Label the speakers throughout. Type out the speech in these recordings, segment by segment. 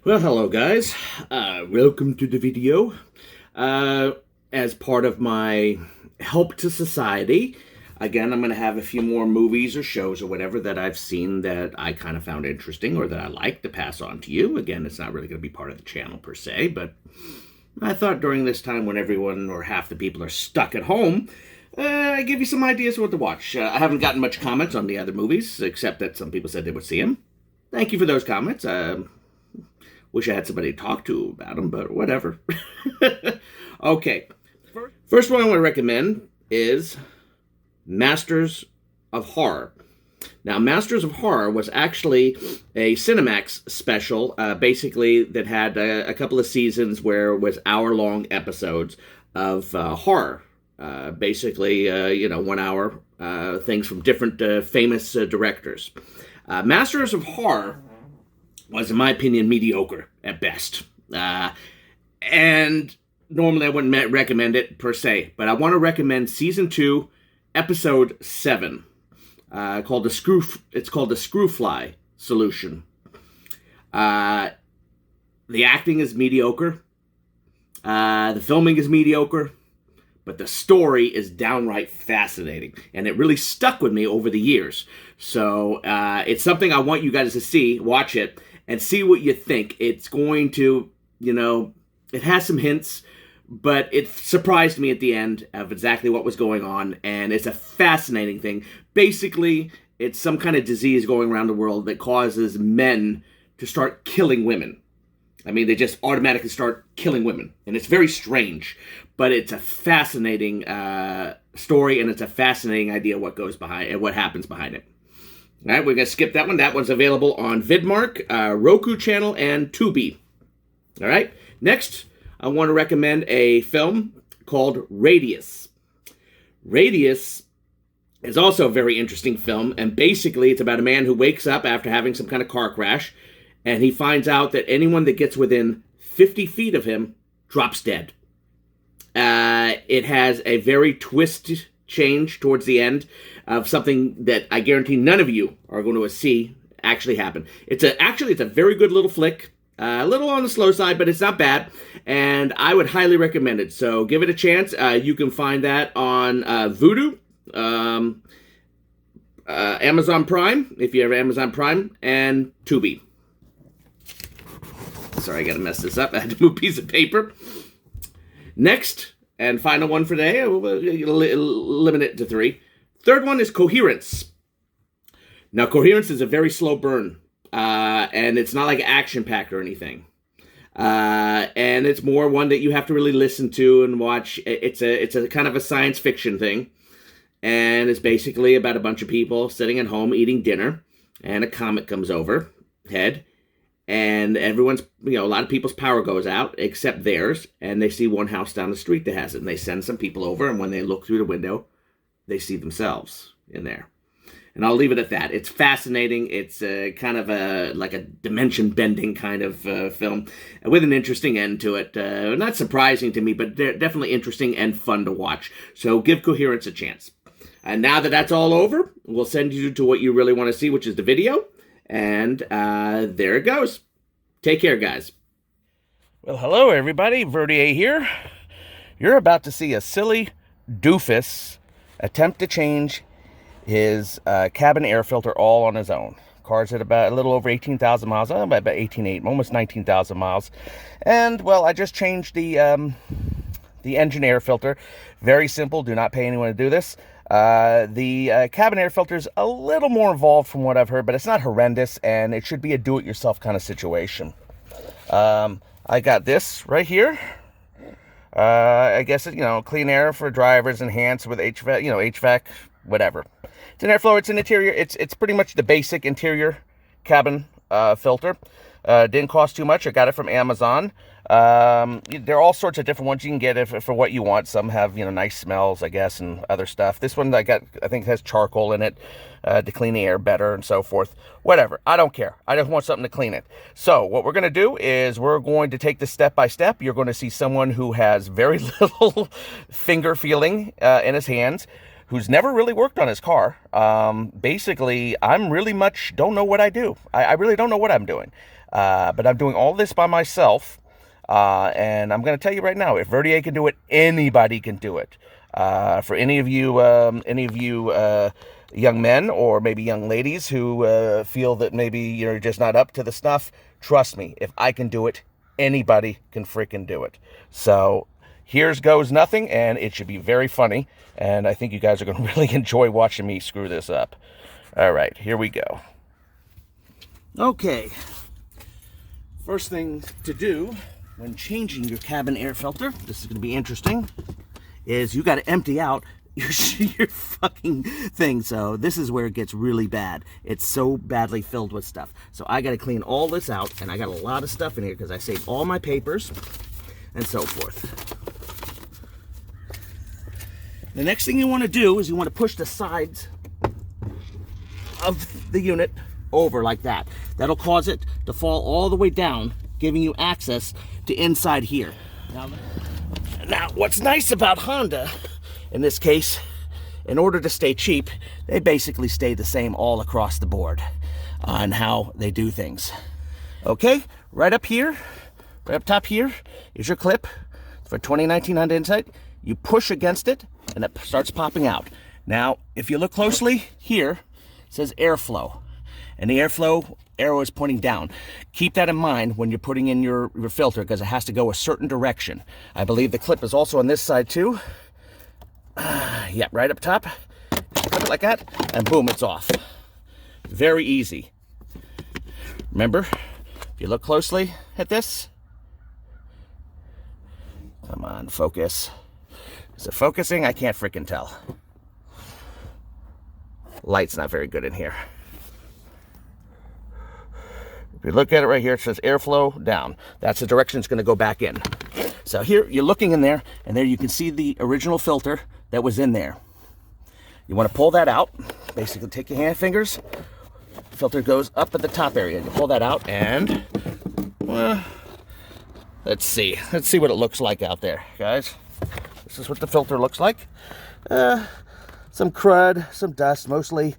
Speaker 1: Well, hello guys. Welcome to the video. As part of my help to society, again, I'm going to have a few more movies or shows or whatever that I've seen that I kind of found interesting or that I like to pass on to you. Again, it's not really going to be part of the channel per se, but I thought during this time when everyone or half the people are stuck at home, I give you some ideas of what to watch. I haven't gotten much comments on the other movies, except that some people said they would see them. Thank you for those comments. Wish I had somebody to talk to about them, but whatever. Okay. First one I want to recommend is Masters of Horror. Now, Masters of Horror was actually a Cinemax special, basically, that had a couple of seasons where it was hour-long episodes of horror. Basically, 1 hour things from different famous directors. Masters of Horror was, in my opinion, mediocre at best. And normally I wouldn't recommend it per se, but I want to recommend Season 2, Episode 7, called the Screwfly Solution. The acting is mediocre. The filming is mediocre. But the story is downright fascinating, and it really stuck with me over the years. So it's something I want you guys to see, watch it, and see what you think. It's going to, it has some hints, but it surprised me at the end of exactly what was going on, and it's a fascinating thing. Basically, it's some kind of disease going around the world that causes men to start killing women. I mean, they just automatically start killing women, and it's very strange, but it's a fascinating story, and it's a fascinating idea what goes behind and what happens behind it. All right, we're going to skip that one. That one's available on Vidmark, Roku channel, and Tubi. All right, next, I want to recommend a film called Radius. Radius is also a very interesting film, and basically it's about a man who wakes up after having some kind of car crash, and he finds out that anyone that gets within 50 feet of him drops dead. It has a very twisted change towards the end of something that I guarantee none of you are going to see actually happen. It's a very good little flick. A little on the slow side, but it's not bad, and I would highly recommend it. So give it a chance. You can find that on Vudu, Amazon Prime, if you have Amazon Prime, and Tubi. Sorry, I gotta mess this up. I had to move a piece of paper. Next, and final one for today, we'll limit it to 3. Third one is Coherence. Now, Coherence is a very slow burn, and it's not like action-packed or anything. And it's more one that you have to really listen to and watch. It's a kind of a science fiction thing, and it's basically about a bunch of people sitting at home eating dinner, and a comet comes overhead. And everyone's, a lot of people's power goes out, except theirs, and they see one house down the street that has it, and they send some people over, and when they look through the window, they see themselves in there. And I'll leave it at that. It's fascinating. It's kind of like a dimension-bending kind of film with an interesting end to it. Not surprising to me, but definitely interesting and fun to watch. So give Coherence a chance. And now that that's all over, we'll send you to what you really want to see, which is the video. And there it goes. Take care, guys.
Speaker 2: Well, hello, everybody. Verdier here. You're about to see a silly doofus attempt to change his cabin air filter all on his own. Car's at about a little over 18,000 miles, about 18.8, almost 19,000 miles. And, well, I just changed the engine air filter. Very simple. Do not pay anyone to do this. The cabin air filter is a little more involved from what I've heard, but it's not horrendous, and it should be a do-it-yourself kind of situation. I got this right here. I guess, clean air for drivers, enhanced with HVAC, HVAC, whatever. It's an airflow, it's an interior, it's pretty much the basic interior cabin filter. Didn't cost too much. I got it from Amazon. There are all sorts of different ones you can get for what you want. Some have, nice smells, I guess, and other stuff. This one I got, I think, has charcoal in it to clean the air better and so forth. Whatever. I don't care. I just want something to clean it. So what we're going to do is we're going to take this step by step. You're going to see someone who has very little finger feeling in his hands who's never really worked on his car. Basically, I'm really much don't know what I do. I really don't know what I'm doing. But I'm doing all this by myself. And I'm going to tell you right now, if Verdier can do it, anybody can do it. For any of you young men or maybe young ladies who feel that maybe you're just not up to the stuff, trust me, if I can do it, anybody can freaking do it. So here's goes nothing, and it should be very funny, and I think you guys are going to really enjoy watching me screw this up. All right, here we go. Okay, first thing to do when changing your cabin air filter, this is going to be interesting, is you got to empty out your fucking thing. So this is where it gets really bad. It's so badly filled with stuff. So I got to clean all this out, and I got a lot of stuff in here because I saved all my papers and so forth. The next thing you want to do is you want to push the sides of the unit over like that. That'll cause it to fall all the way down, giving you access to inside here. Now what's nice about Honda, in this case, in order to stay cheap, they basically stay the same all across the board on how they do things. Okay, right up here, right up top here, is your clip for 2019 Honda Insight. You push against it, and it starts popping out. Now, if you look closely here, it says airflow, and the airflow arrow is pointing down. Keep that in mind when you're putting in your filter, because it has to go a certain direction. I believe the clip is also on this side too. Yeah, right up top. Clip it like that, and boom, it's off. Very easy. Remember, if you look closely at this, come on, focus. Is it focusing? I can't freaking tell. Light's not very good in here. If you look at it right here, it says airflow down. That's the direction it's going to go back in. So here, you're looking in there, and there you can see the original filter that was in there. You want to pull that out. Basically, take your fingers. Filter goes up at the top area. You pull that out, and let's see. Let's see what it looks like out there, guys. This is what the filter looks like. Some crud, some dust, mostly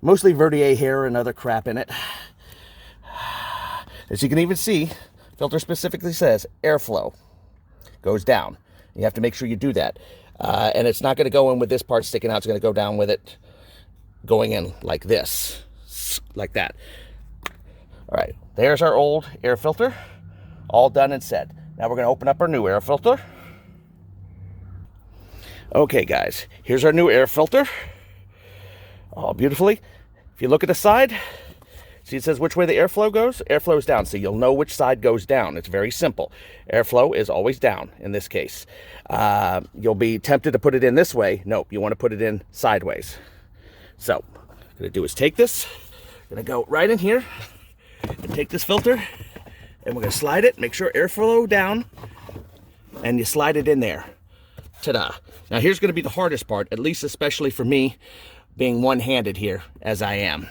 Speaker 2: Verdier hair and other crap in it. As you can even see, filter specifically says airflow goes down. You have to make sure you do that. And it's not going to go in with this part sticking out. It's going to go down with it going in like this, like that. All right, there's our old air filter, all done and said. Now we're going to open up our new air filter. Okay, guys, here's our new air filter. All beautifully. If you look at the side, see it says which way the airflow goes? Airflow is down, so you'll know which side goes down. It's very simple. Airflow is always down in this case. You'll be tempted to put it in this way. Nope, you want to put it in sideways. So, what I'm going to do is take this. I'm going to go right in here and take this filter, and we're going to slide it, make sure airflow down, and you slide it in there. Ta-da. Now here's going to be the hardest part, at least especially for me, being one-handed here as I am.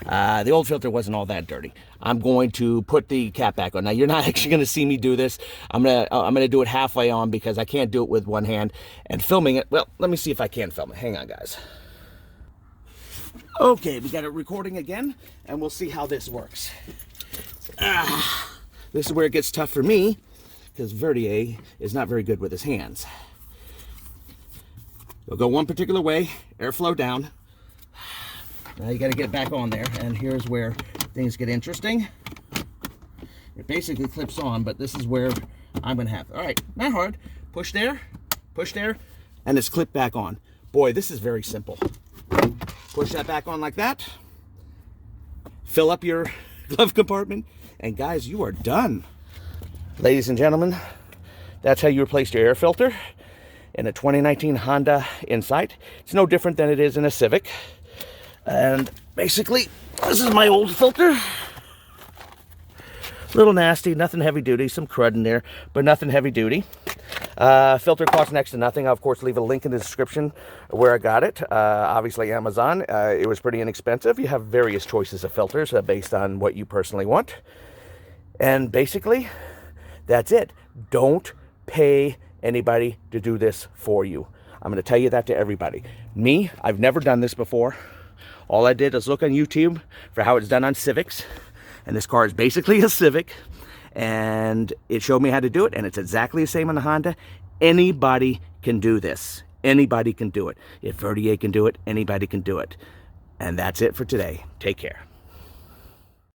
Speaker 2: The old filter wasn't all that dirty. I'm going to put the cap back on. Now you're not actually going to see me do this. I'm gonna do it halfway on because I can't do it with one hand. And filming it, well, let me see if I can film it. Hang on, guys. Okay, we got it recording again, and we'll see how this works. This is where it gets tough for me because Verdier is not very good with his hands. You'll go one particular way, airflow down. Now you got to get back on there, and here's where things get interesting. It basically clips on, but this is where I'm going to have. All right, not hard. Push there, and it's clipped back on. Boy, this is very simple. Push that back on like that. Fill up your glove compartment, and guys, you are done. Ladies and gentlemen, that's how you replace your air filter in a 2019 Honda Insight. It's no different than it is in a Civic. And basically, this is my old filter. A little nasty, nothing heavy duty, some crud in there, but nothing heavy duty. Filter costs next to nothing. I'll, of course, leave a link in the description where I got it. Obviously, Amazon. It was pretty inexpensive. You have various choices of filters based on what you personally want. And basically, that's it. Don't pay anybody to do this for you. I'm going to tell you that to everybody. Me, I've never done this before. All I did is look on YouTube for how it's done on Civics. And this car is basically a Civic. And it showed me how to do it. And it's exactly the same on the Honda. Anybody can do this. Anybody can do it. If Verdier can do it, anybody can do it. And that's it for today. Take care.